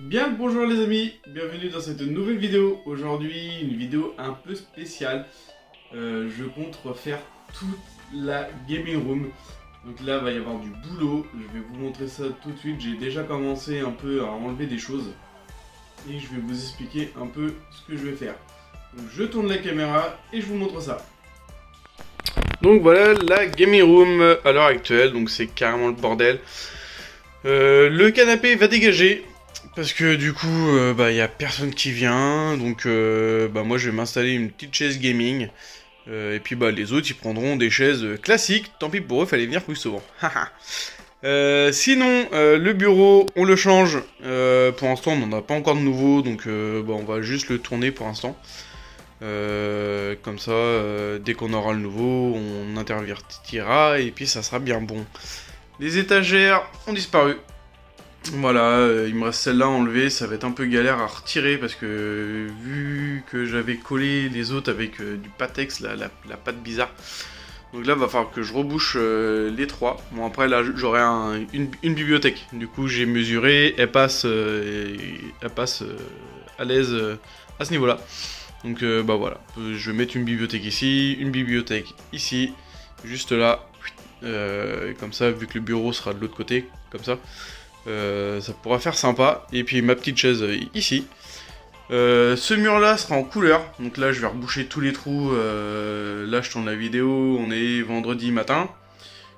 Bien le bonjour les amis, bienvenue dans cette nouvelle vidéo. Aujourd'hui une vidéo un peu spéciale. Je compte refaire toute la gaming room. Donc là il va y avoir du boulot, je vais vous montrer ça tout de suite. J'ai déjà commencé un peu à enlever des choses. Et je vais vous expliquer un peu ce que je vais faire. Donc je tourne la caméra et je vous montre ça. Donc voilà la gaming room à l'heure actuelle, donc c'est carrément le bordel. Le canapé va dégager. Parce que du coup, y a personne qui vient, donc moi je vais m'installer une petite chaise gaming. Et puis les autres ils prendront des chaises classiques, tant pis pour eux, fallait venir plus souvent. Sinon, le bureau, on le change. Pour l'instant, on n'en a pas encore de nouveau, donc on va juste le tourner pour l'instant. Comme ça, dès qu'on aura le nouveau, on intervertira et puis ça sera bien bon. Les étagères ont disparu. Voilà, il me reste celle-là à enlever, ça va être un peu galère à retirer parce que vu que j'avais collé les autres avec du Patex, la pâte bizarre, donc là va falloir que je rebouche les trois. Bon après là j'aurai une bibliothèque, du coup j'ai mesuré, elle passe à l'aise à ce niveau-là. Donc voilà, je vais mettre une bibliothèque ici, juste là, comme ça vu que le bureau sera de l'autre côté, comme ça. Ça pourra faire sympa. Et puis ma petite chaise ici. Ce mur là sera en couleur. Donc là je vais reboucher tous les trous. Là je tourne la vidéo. On est vendredi matin.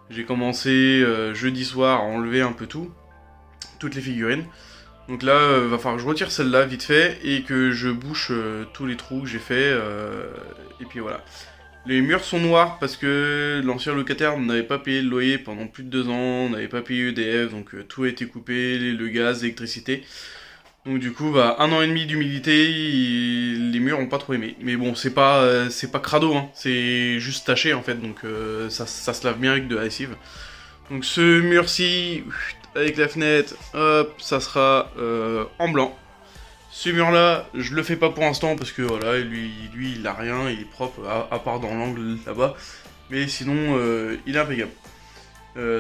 J'ai commencé jeudi soir à enlever un peu tout. Toutes les figurines. Donc là va falloir que je retire celle-là vite fait. Et que je bouche tous les trous que j'ai fait. Et puis voilà. Les murs sont noirs parce que l'ancien locataire n'avait pas payé le loyer pendant plus de 2 ans, n'avait pas payé EDF, donc tout a été coupé, le gaz, l'électricité. Donc du coup, 1 an et demi d'humidité, les murs ont pas trop aimé. Mais bon, c'est pas crado, hein, c'est juste taché en fait, donc ça se lave bien avec de la lessive. Donc ce mur-ci, avec la fenêtre, hop, ça sera en blanc. Ce mur là, je le fais pas pour l'instant parce que voilà, lui il a rien, il est propre à part dans l'angle là-bas. Mais sinon, il est impeccable.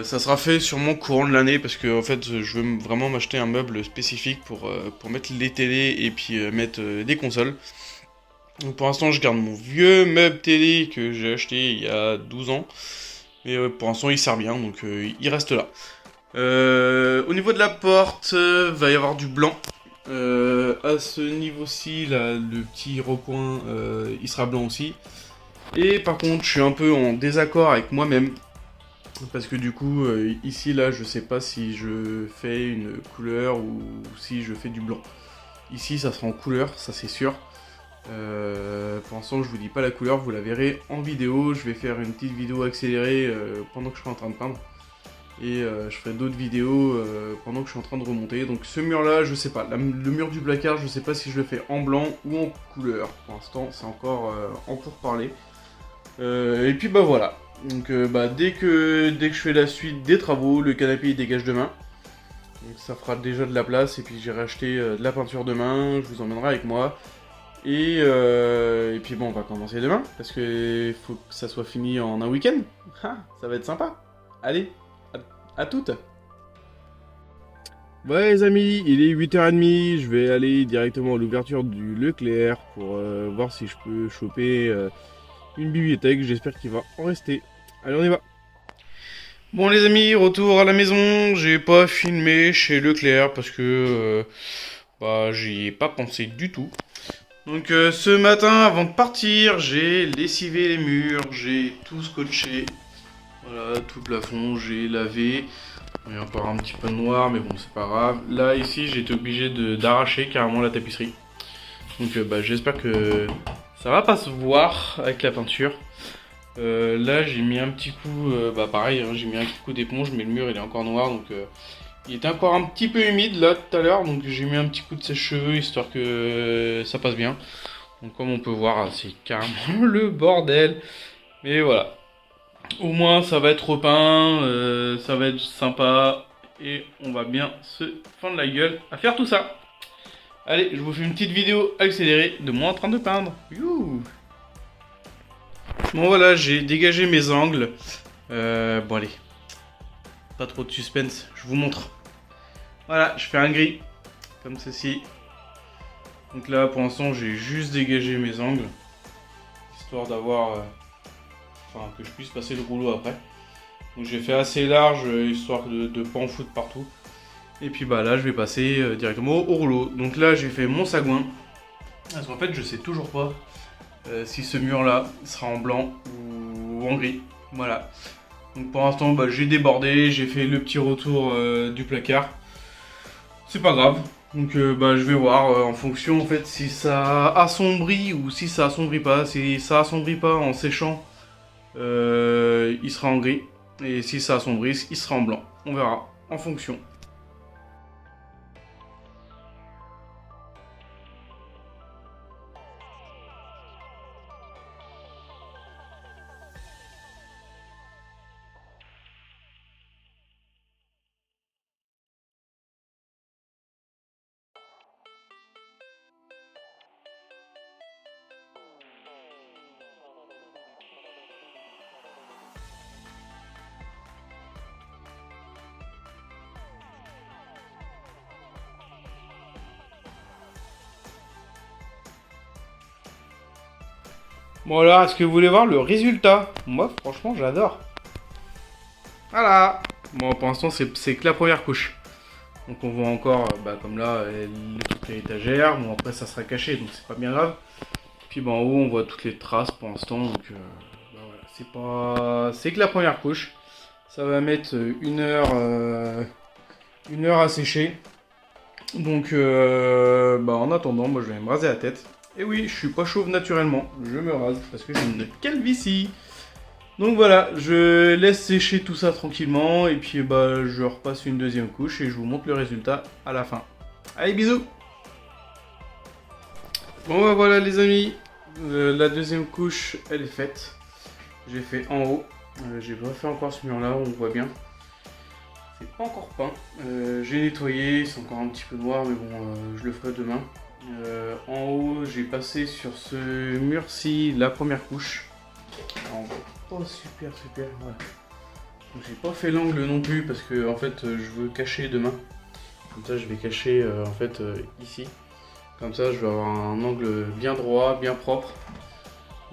Ça sera fait sûrement courant de l'année parce que en fait, je veux vraiment m'acheter un meuble spécifique pour mettre les télés et puis mettre des consoles. Donc pour l'instant, je garde mon vieux meuble télé que j'ai acheté il y a 12 ans. Mais pour l'instant, il sert bien, donc il reste là. Au niveau de la porte, va y avoir du blanc. À ce niveau-ci, là, le petit recoin, il sera blanc aussi. Et par contre, je suis un peu en désaccord avec moi-même. Parce que du coup, ici, là, je sais pas si je fais une couleur ou si je fais du blanc. Ici, ça sera en couleur, ça c'est sûr. Pour l'instant, je vous dis pas la couleur, vous la verrez en vidéo. Je vais faire une petite vidéo accélérée pendant que je serai en train de peindre. Et je ferai d'autres vidéos pendant que je suis en train de remonter. Donc ce mur là, je sais pas. Le mur du placard, je sais pas si je le fais en blanc ou en couleur. Pour l'instant, c'est encore en pourparlers. Et puis voilà. Donc dès que je fais la suite des travaux, le canapé il dégage demain. Donc ça fera déjà de la place. Et puis j'irai acheter de la peinture demain. Je vous emmènerai avec moi. Et puis on va commencer demain. Parce que faut que ça soit fini en un week-end. Ça va être sympa. Allez, à toutes. Ouais les amis, il est 8h30, je vais aller directement à l'ouverture du Leclerc pour voir si je peux choper une bibliothèque, j'espère qu'il va en rester. Allez on y va. Bon les amis, retour à la maison, j'ai pas filmé chez Leclerc parce que j'y ai pas pensé du tout. Donc ce matin avant de partir, j'ai lessivé les murs, j'ai tout scotché. Voilà, tout le plafond, j'ai lavé. Il y a encore un petit peu de noir, mais bon, c'est pas grave. Là, ici, j'ai été obligé d'arracher carrément la tapisserie. Donc, j'espère que ça va pas se voir avec la peinture. Là, j'ai mis un petit coup, pareil, hein, j'ai mis un petit coup d'éponge, mais le mur, il est encore noir. Donc, il était encore un petit peu humide, là, tout à l'heure. Donc, j'ai mis un petit coup de sèche-cheveux, histoire que ça passe bien. Donc, comme on peut voir, c'est carrément le bordel. Mais voilà. Au moins ça va être repeint, ça va être sympa et on va bien se fendre la gueule à faire tout ça. Allez, je vous fais une petite vidéo accélérée de moi en train de peindre. Youhou. Bon voilà, j'ai dégagé mes angles. Bon allez, pas trop de suspense, je vous montre. Voilà, je fais un gris. comme ceci. Donc là, pour l'instant, j'ai juste dégagé mes angles, histoire d'avoir, enfin, que je puisse passer le rouleau après. Donc j'ai fait assez large, histoire de ne pas en foutre partout. Et puis bah là, je vais passer directement au rouleau. Donc là, j'ai fait mon sagouin. Parce qu'en fait, je sais toujours pas si ce mur-là sera en blanc ou en gris. Voilà. Donc pour l'instant, bah, j'ai débordé, j'ai fait le petit retour du placard. C'est pas grave. Donc bah, je vais voir en fonction en fait si ça assombrit ou si ça assombrit pas. Si ça assombrit pas en séchant, il sera en gris. Et si ça assombrit, il sera en blanc. On verra en fonction. Bon alors, est-ce que vous voulez voir le résultat? Moi, franchement, j'adore. Voilà. Bon, pour l'instant, c'est que la première couche. Donc on voit encore, bah, comme là, les trucs à l'étagère. Bon, après, ça sera caché, donc c'est pas bien grave. Puis bah, en haut, on voit toutes les traces pour l'instant. Donc bah, voilà, c'est pas... C'est que la première couche. Ça va mettre une heure à sécher. Donc bah, en attendant, moi, je vais me raser la tête. Et oui, je suis pas chauve naturellement. Je me rase parce que j'ai une calvitie. Donc voilà, je laisse sécher tout ça tranquillement et puis bah je repasse une deuxième couche et je vous montre le résultat à la fin. Allez, bisous. Bon bah voilà les amis, la deuxième couche elle est faite. J'ai fait en haut, j'ai pas fait encore ce mur là, on voit bien. C'est pas encore peint. J'ai nettoyé, c'est encore un petit peu noir mais bon je le ferai demain. En haut j'ai passé sur ce mur-ci la première couche. Alors, pas super, voilà. Donc j'ai pas fait l'angle non plus parce que en fait je veux cacher demain. Comme ça je vais cacher en fait ici. Comme ça je vais avoir un angle bien droit, bien propre.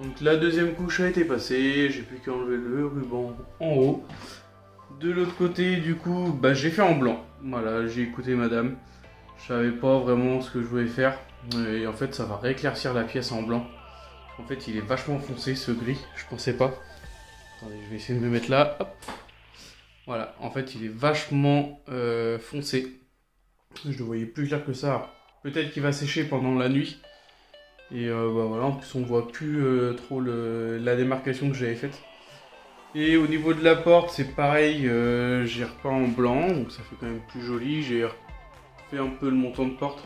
Donc la deuxième couche a été passée, j'ai plus qu'à enlever le ruban en haut. De l'autre côté du coup bah, j'ai fait en blanc. Voilà, j'ai écouté madame. Je savais pas vraiment ce que je voulais faire. Et en fait ça va rééclaircir la pièce en blanc. En fait il est vachement foncé ce gris, je pensais pas. Attendez, je vais essayer de me mettre là. Hop. Voilà, en fait, il est vachement foncé. Je le voyais plus clair que ça. Peut-être qu'il va sécher pendant la nuit. Et bah voilà, en plus, on voit plus trop la démarcation que j'avais faite. Et au niveau de la porte, c'est pareil. J'ai repeint en blanc, donc ça fait quand même plus joli. J'ai fait un peu le montant de porte.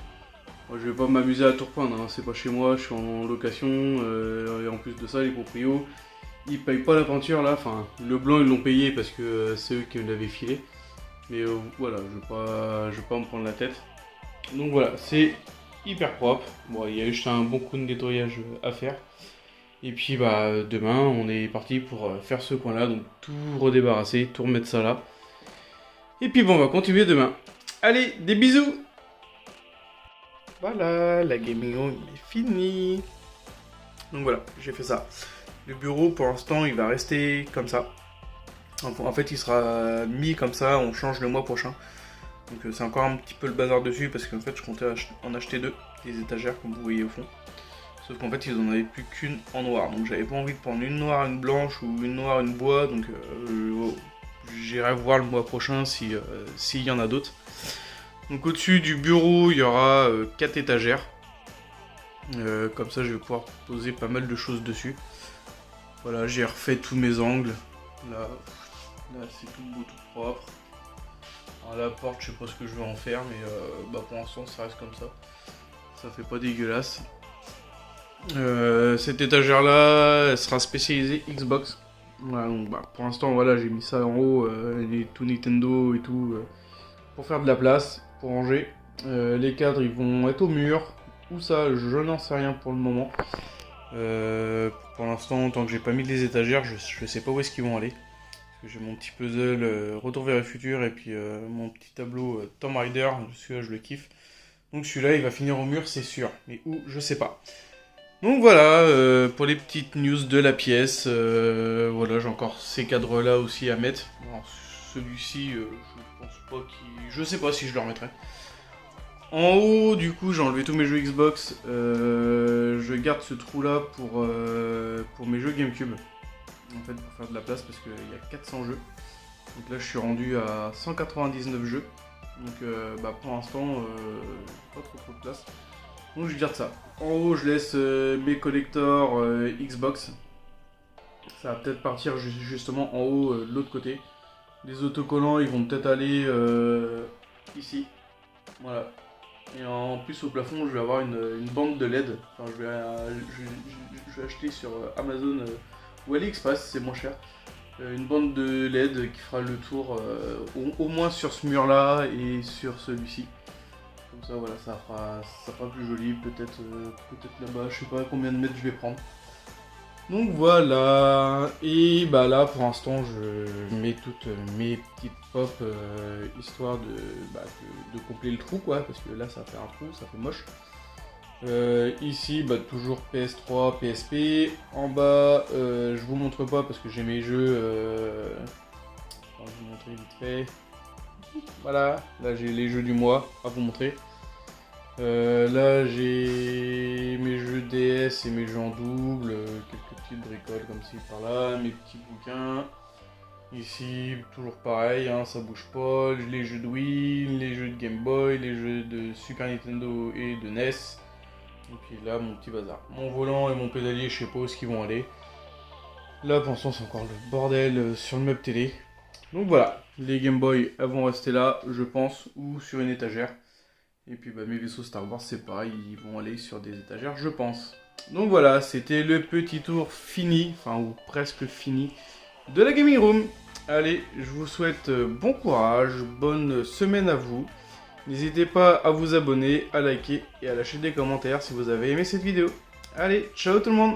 Moi, je vais pas m'amuser à tout repeindre, hein. C'est pas chez moi, je suis en location. Et en plus de ça, les proprios. Ils payent pas la peinture là, enfin le blanc ils l'ont payé parce que c'est eux qui me l'avaient filé. Mais voilà, je vais pas me prendre la tête. Donc voilà, c'est hyper propre. Bon, il y a juste un bon coup de nettoyage à faire. Et puis bah demain on est parti pour faire ce coin là, donc tout redébarrasser, tout remettre ça là. Et puis bon on va continuer demain. Allez, des bisous. Voilà, la gaming room est finie. Donc voilà, j'ai fait ça. Le bureau, pour l'instant, il va rester comme ça. En fait, il sera mis comme ça, on change le mois prochain. Donc c'est encore un petit peu le bazar dessus, parce qu'en fait, je comptais en acheter deux, des étagères, comme vous voyez au fond. Sauf qu'en fait, ils en avaient plus qu'une en noir. Donc j'avais pas envie de prendre une noire, une blanche, ou une noire, une bois. Donc j'irai voir le mois prochain s'il y en a d'autres. Donc au-dessus du bureau, il y aura 4 étagères. Comme ça, je vais pouvoir poser pas mal de choses dessus. Voilà, j'ai refait tous mes angles. Là c'est tout beau, tout propre. Alors, la porte, je sais pas ce que je vais en faire, mais bah, pour l'instant, ça reste comme ça. Ça fait pas dégueulasse. Cette étagère-là, elle sera spécialisée Xbox. Voilà, donc, bah, pour l'instant, voilà, j'ai mis ça en haut, tout Nintendo et tout, pour faire de la place, pour ranger. Les cadres, ils vont être au mur. Où ça, je n'en sais rien pour le moment. Pour l'instant, tant que j'ai pas mis les étagères, je sais pas où est-ce qu'ils vont aller. Parce que j'ai mon petit puzzle Retour vers le futur et puis mon petit tableau Tomb Raider, celui-là je le kiffe. Donc celui-là, il va finir au mur, c'est sûr. Mais où, je sais pas. Donc voilà, pour les petites news de la pièce. Voilà, j'ai encore ces cadres-là aussi à mettre. Alors, celui-ci, je pense pas qu'il... Je sais pas si je le remettrai. En haut, du coup, j'ai enlevé tous mes jeux Xbox. Je garde ce trou-là pour mes jeux GameCube. En fait, pour faire de la place, parce qu'il y a 400 jeux. Donc là, je suis rendu à 199 jeux. Donc pour l'instant, pas trop de place. Donc je garde ça. En haut, je laisse mes collectors Xbox. Ça va peut-être partir justement en haut de l'autre côté. Les autocollants, ils vont peut-être aller ici. Voilà. Et en plus, au plafond, je vais avoir une bande de LED. Enfin, je vais acheter sur Amazon ou AliExpress, c'est moins cher. Une bande de LED qui fera le tour au moins sur ce mur là et sur celui-ci. Comme ça voilà, ça fera plus joli, peut-être là-bas, je sais pas combien de mètres je vais prendre. Donc voilà, et bah là pour l'instant je mets toutes mes petites pop histoire de combler le trou quoi, parce que là ça fait un trou, ça fait moche. Ici, toujours PS3, PSP. En bas, je vous montre pas parce que j'ai mes jeux. Je vais vous montrer vite fait. Voilà, là j'ai les jeux du mois à vous montrer. Là j'ai mes jeux DS et mes jeux en double, quelques petites bricoles comme ci par là, mes petits bouquins. Ici, toujours pareil, hein, ça bouge pas. Les jeux de Wii, les jeux de Game Boy, les jeux de Super Nintendo et de NES. Et puis là, mon petit bazar. Mon volant et mon pédalier, je sais pas où est-ce qu'ils vont aller. Là, pour l'instant, c'est encore le bordel sur le meuble télé. Donc voilà, les Game Boy, elles vont rester là, je pense, ou sur une étagère. Et puis mes vaisseaux Star Wars, c'est pareil, ils vont aller sur des étagères, je pense. Donc voilà, c'était le petit tour fini, enfin, ou presque fini, de la Gaming Room. Allez, je vous souhaite bon courage, bonne semaine à vous. N'hésitez pas à vous abonner, à liker et à lâcher des commentaires si vous avez aimé cette vidéo. Allez, ciao tout le monde!